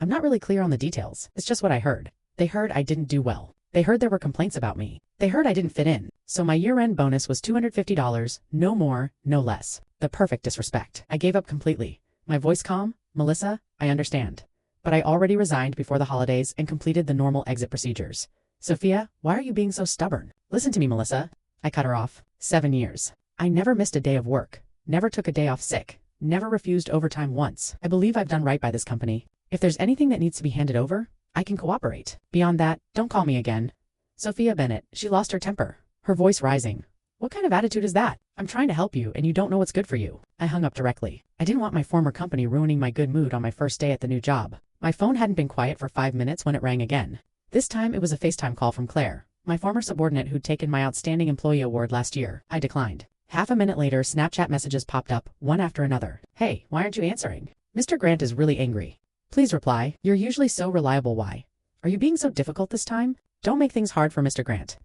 I'm not really clear on the details. It's just what I heard. They heard I didn't do well. They heard there were complaints about me. They heard I didn't fit in. So my year-end bonus was $250, no more, no less. The perfect disrespect. I gave up completely. My voice calm. Melissa, I understand. But I already resigned before the holidays and completed the normal exit procedures. Sophia, why are you being so stubborn? Listen to me, Melissa. I cut her off. 7 years. I never missed a day of work. Never took a day off sick. Never refused overtime once. I believe I've done right by this company. If there's anything that needs to be handed over, I can cooperate. Beyond that, don't call me again. Sophia Bennett, she lost her temper. Her voice rising. What kind of attitude is that? I'm trying to help you and you don't know what's good for you. I hung up directly. I didn't want my former company ruining my good mood on my first day at the new job. My phone hadn't been quiet for 5 minutes when it rang again. This time it was a FaceTime call from Claire, my former subordinate who'd taken my Outstanding Employee Award last year. I declined. Half a minute later, Snapchat messages popped up, one after another. Hey, why aren't you answering? Mr. Grant is really angry. Please reply. You're usually so reliable. Why? Are you being so difficult this time? Don't make things hard for Mr. Grant.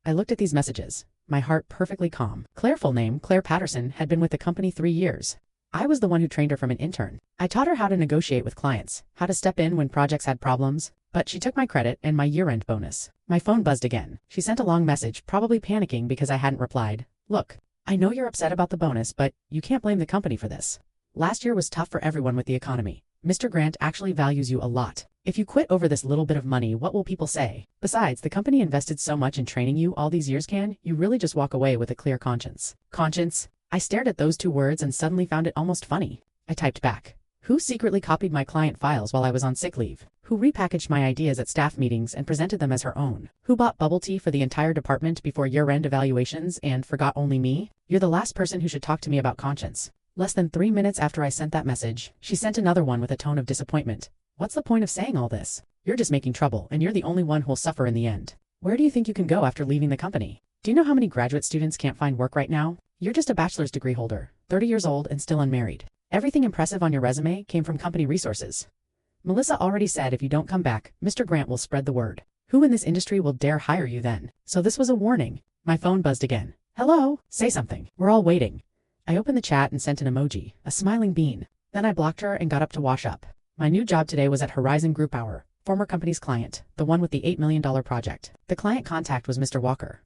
I looked at these messages, my heart perfectly calm. Claire, full name, Claire Patterson, had been with the company 3 years. I was the one who trained her from an intern. I taught her how to negotiate with clients, how to step in when projects had problems, but she took my credit and my year-end bonus. My phone buzzed again. She sent a long message, probably panicking because I hadn't replied. Look, I know you're upset about the bonus, but you can't blame the company for this. Last year was tough for everyone with the economy. Mr. Grant actually values you a lot. If you quit over this little bit of money, what will people say? Besides, the company invested so much in training you all these years. Can you really just walk away with a clear conscience? Conscience? I stared at those 2 words and suddenly found it almost funny. I typed back. Who secretly copied my client files while I was on sick leave? Who repackaged my ideas at staff meetings and presented them as her own? Who bought bubble tea for the entire department before year-end evaluations and forgot only me? You're the last person who should talk to me about conscience. Less than 3 minutes after I sent that message, she sent another one with a tone of disappointment. What's the point of saying all this? You're just making trouble, and you're the only one who'll suffer in the end. Where do you think you can go after leaving the company? Do you know how many graduate students can't find work right now? You're just a bachelor's degree holder, 30 years old and still unmarried. Everything impressive on your resume came from company resources. Melissa already said if you don't come back, Mr. Grant will spread the word. Who in this industry will dare hire you then? So this was a warning. My phone buzzed again. Hello? Say something. We're all waiting. I opened the chat and sent an emoji, a smiling bean. Then I blocked her and got up to wash up. My new job today was at Horizon Group, our former company's client, the one with the $8 million project. The client contact was Mr. Walker.